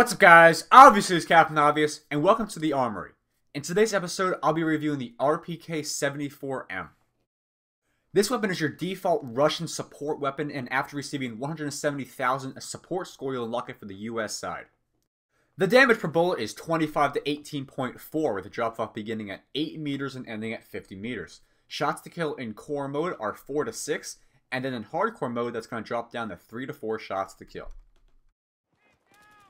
What's up guys, obviously it's Captain Obvious, and welcome to the Armory. In today's episode, I'll be reviewing the RPK-74M. This weapon is your default Russian support weapon, and after receiving 170,000 support score, you'll unlock it for the US side. The damage per bullet is 25 to 18.4, with a drop-off beginning at 8 meters and ending at 50 meters. Shots to kill in core mode are 4 to 6, and then in hardcore mode, that's going to drop down to 3 to 4 shots to kill.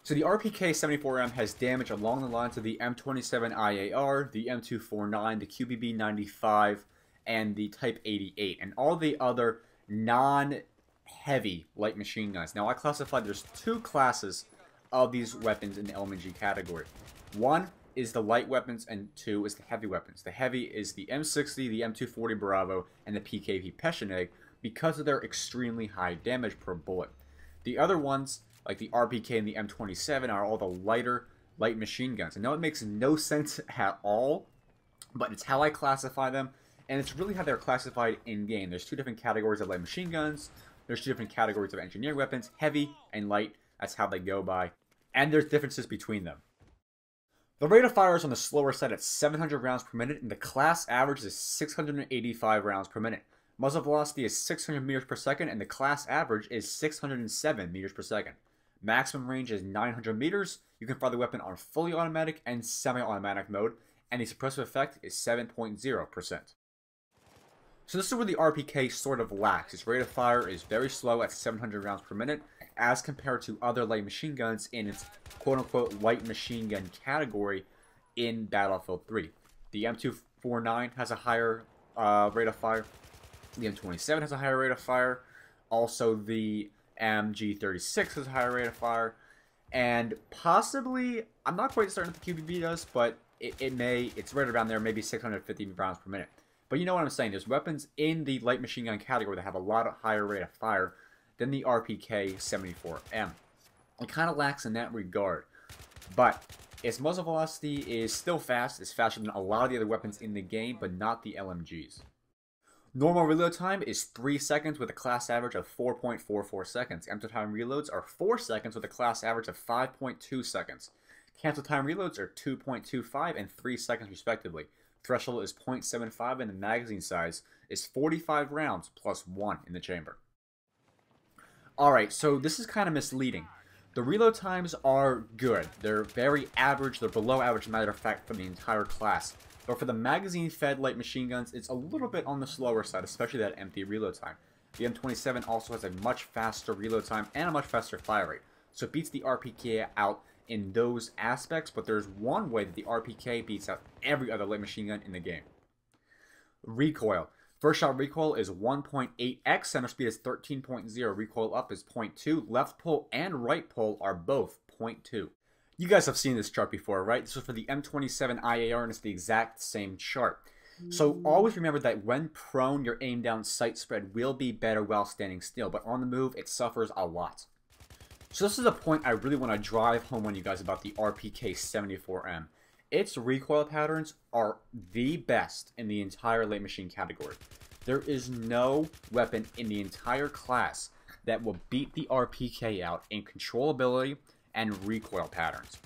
So the RPK-74M has damage along the lines of the M27 IAR, the M249, the QBB-95, and the Type 88, and all the other non-heavy light machine guns. Now I classified there's two classes of these weapons in the LMG category. One is the light weapons, and two is the heavy weapons. The heavy is the M60, the M240 Bravo, and the PKP Pechenev because of their extremely high damage per bullet. The other ones, like the RPK and the M27, are all the lighter light machine guns. I know it makes no sense at all, but it's how I classify them, and it's really how they're classified in-game. There's two different categories of light machine guns, there's two different categories of engineer weapons, heavy and light, that's how they go by, and there's differences between them. The rate of fire is on the slower side at 700 rounds per minute, and the class average is 685 rounds per minute. Muzzle velocity is 600 meters per second, and the class average is 607 meters per second. Maximum range is 900 meters. You can fire the weapon on fully automatic and semi-automatic mode, and the suppressive effect is 7.0%. So this is where the RPK sort of lacks. Its rate of fire is very slow at 700 rounds per minute, as compared to other light machine guns in its quote-unquote light machine gun category in Battlefield 3. The M249 has a higher rate of fire. The M27 has a higher rate of fire. Also, the MG36 has a higher rate of fire, and possibly, I'm not quite certain if the QBB does, but it's right around there, maybe 650 rounds per minute. But you know what I'm saying, there's weapons in the light machine gun category that have a lot of higher rate of fire than the RPK-74M. It kind of lacks in that regard, but its muzzle velocity is still fast. It's faster than a lot of the other weapons in the game, but not the LMGs. Normal reload time is 3 seconds with a class average of 4.44 seconds. Empty time reloads are 4 seconds with a class average of 5.2 seconds. Cancel time reloads are 2.25 and 3 seconds respectively. Threshold is 0.75 and the magazine size is 45 rounds plus 1 in the chamber. Alright, so this is kind of misleading. The reload times are good. They're very average. They're below average, as a matter of fact, for the entire class. But for the magazine-fed light machine guns, it's a little bit on the slower side, especially that empty reload time. The M27 also has a much faster reload time and a much faster fire rate, so it beats the RPK out in those aspects, but there's one way that the RPK beats out every other light machine gun in the game. Recoil. First shot recoil is 1.8x, center speed is 13.0, recoil up is 0.2, left pull and right pull are both 0.2. You guys have seen this chart before, right? This was for the M27 IAR, and it's the exact same chart. So always remember that when prone, your aim down sight spread will be better while standing still, but on the move, it suffers a lot. So this is a point I really want to drive home on you guys about the RPK-74M. Its recoil patterns are the best in the entire light machine category. There is no weapon in the entire class that will beat the RPK out in controllability and recoil patterns.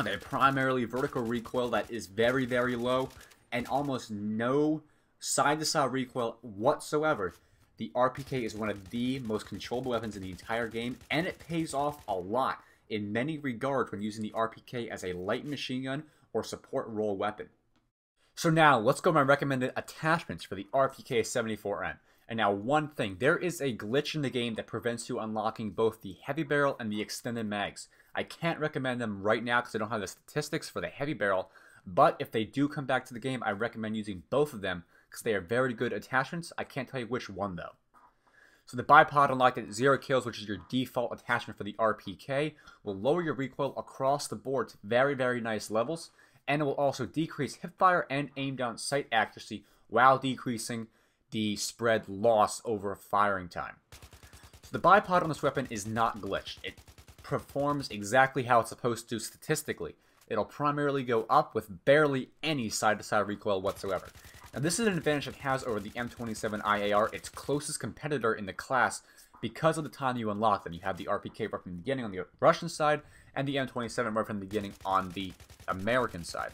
They're primarily vertical recoil that is very, very low, and almost no side-to-side recoil whatsoever. The RPK is one of the most controllable weapons in the entire game, and it pays off a lot in many regards when using the RPK as a light machine gun or support role weapon. So now, let's go to my recommended attachments for the RPK-74M. And now one thing, there is a glitch in the game that prevents you unlocking both the heavy barrel and the extended mags. I can't recommend them right now because I don't have the statistics for the heavy barrel, but if they do come back to the game, I recommend using both of them because they are very good attachments. I can't tell you which one though. So the bipod unlocked at 0 kills, which is your default attachment for the RPK, will lower your recoil across the board to very, very nice levels, and it will also decrease hipfire and aim down sight accuracy while decreasing the spread loss over firing time. So the bipod on this weapon is not glitched. It performs exactly how it's supposed to statistically. It'll primarily go up with barely any side-to-side recoil whatsoever. Now this is an advantage it has over the M27 IAR, its closest competitor in the class, because of the time you unlock them. You have the RPK right from the beginning on the Russian side, and the M27 right from the beginning on the American side.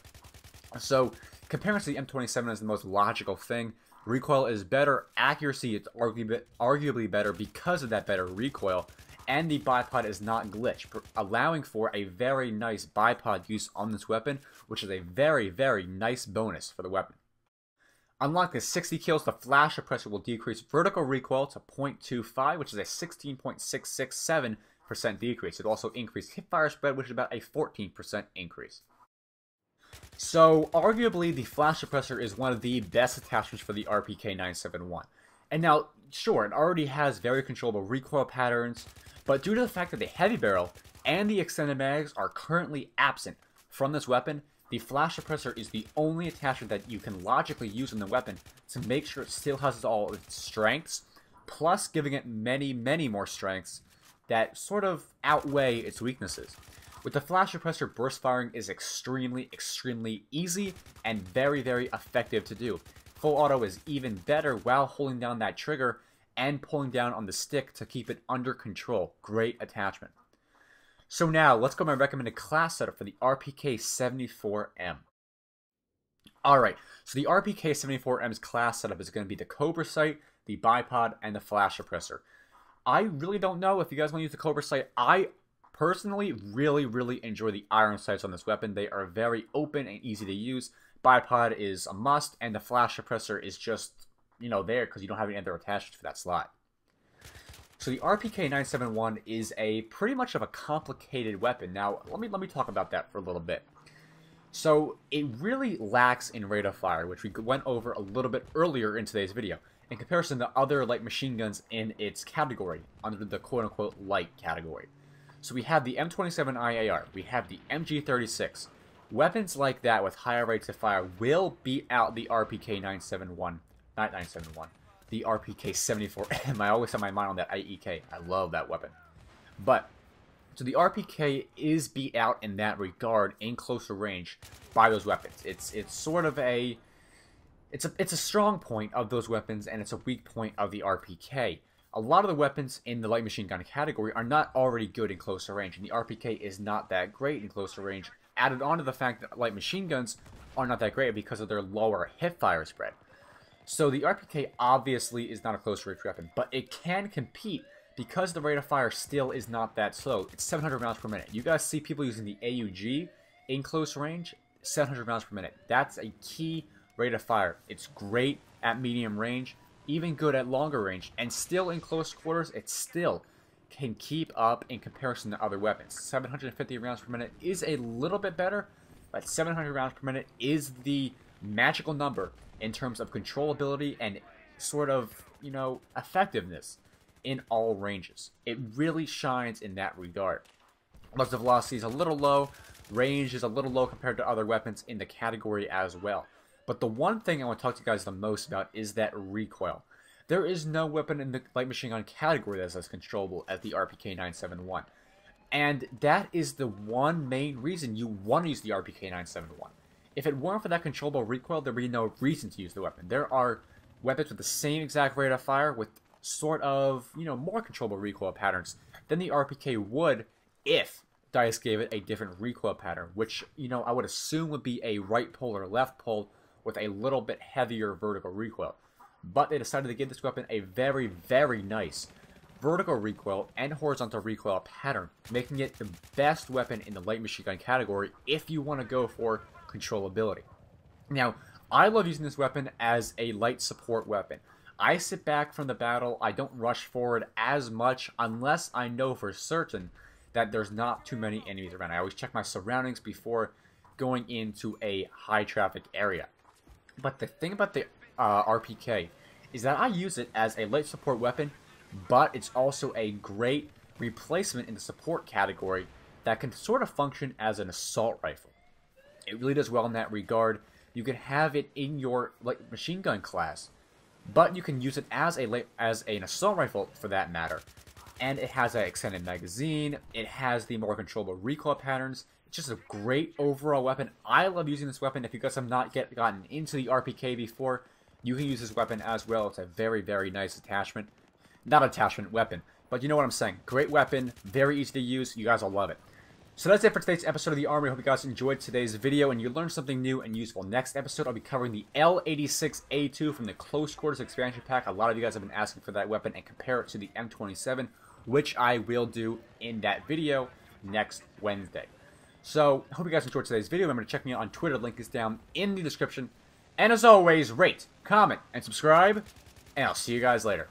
So, comparing to the M27 is the most logical thing. Recoil is better, accuracy is arguably better because of that better recoil, and the bipod is not glitched, allowing for a very nice bipod use on this weapon, which is a very, very nice bonus for the weapon. Unlike the 60 kills, the flash suppressor will decrease vertical recoil to 0.25, which is a 16.667% decrease. It will also increase hipfire spread, which is about a 14% increase. So, arguably, the flash suppressor is one of the best attachments for the RPK-971. And now, sure, it already has very controllable recoil patterns, but due to the fact that the heavy barrel and the extended mags are currently absent from this weapon, the flash suppressor is the only attachment that you can logically use in the weapon to make sure it still has all its strengths, plus giving it many, many more strengths that sort of outweigh its weaknesses. With the flash suppressor, burst firing is extremely, extremely easy and very, very effective to do. Full auto is even better while holding down that trigger and pulling down on the stick to keep it under control. Great attachment. So now, let's go to my recommended class setup for the RPK-74M. Alright, so the RPK-74M's class setup is going to be the Cobra sight, the bipod, and the flash suppressor. I really don't know if you guys want to use the Cobra sight. I personally really enjoy the iron sights on this weapon. They are very open and easy to use. Bipod is a must, and the flash suppressor is just, you know, there because you don't have any other attachments for that slot. So the RPK-971 is a pretty much of a complicated weapon. Now, let me talk about that for a little bit. So it really lacks in rate of fire, which we went over a little bit earlier in today's video, in comparison to other light machine guns in its category, under the quote-unquote light category. So we have the M27 IAR, we have the MG36. Weapons like that with higher rates of fire will beat out the RPK-971, not 971, the RPK-74M. I always have my mind on that IEK. I love that weapon. But, so the RPK is beat out in that regard in closer range by those weapons. It's sort of a, it's a strong point of those weapons, and it's a weak point of the RPK. A lot of the weapons in the light machine gun category are not already good in closer range, and the RPK is not that great in closer range, added on to the fact that light machine guns are not that great because of their lower hipfire spread. So the RPK obviously is not a close range weapon, but it can compete because the rate of fire still is not that slow. It's 700 rounds per minute. You guys see people using the AUG in close range, 700 rounds per minute. That's a key rate of fire. It's great at medium range, even good at longer range, and still in close quarters, it still can keep up in comparison to other weapons. 750 rounds per minute is a little bit better, but 700 rounds per minute is the magical number in terms of controllability and sort of, you know, effectiveness in all ranges. It really shines in that regard. Muzzle velocity is a little low, range is a little low compared to other weapons in the category as well. But the one thing I want to talk to you guys the most about is that recoil. There is no weapon in the light machine gun category that's as controllable as the RPK-971. And that is the one main reason you want to use the RPK-971. If it weren't for that controllable recoil, there would be no reason to use the weapon. There are weapons with the same exact rate of fire with sort of, you know, more controllable recoil patterns than the RPK would if DICE gave it a different recoil pattern, which, you know, I would assume would be a right pull or left pull with a little bit heavier vertical recoil. But they decided to give this weapon a very, very nice vertical recoil and horizontal recoil pattern, making it the best weapon in the light machine gun category if you want to go for controllability. Now, I love using this weapon as a light support weapon. I sit back from the battle, I don't rush forward as much unless I know for certain that there's not too many enemies around. I always check my surroundings before going into a high traffic area. But the thing about the RPK is that I use it as a light support weapon, but it's also a great replacement in the support category that can sort of function as an assault rifle. It really does well in that regard. You can have it in your light machine gun class, but you can use it as an assault rifle for that matter. And it has an extended magazine. It has the more controllable recoil patterns. It's just a great overall weapon. I love using this weapon. If you guys have not gotten into the RPK before, you can use this weapon as well. It's a very, very nice attachment. Not attachment, weapon. But you know what I'm saying. Great weapon. Very easy to use. You guys will love it. So that's it for today's episode of the Armory. I hope you guys enjoyed today's video and you learned something new and useful. Next episode, I'll be covering the L86A2 from the Close Quarters expansion pack. A lot of you guys have been asking for that weapon and compare it to the M27, which I will do in that video next Wednesday. So, I hope you guys enjoyed today's video. Remember to check me out on Twitter. Link is down in the description. And as always, rate, comment, and subscribe. And I'll see you guys later.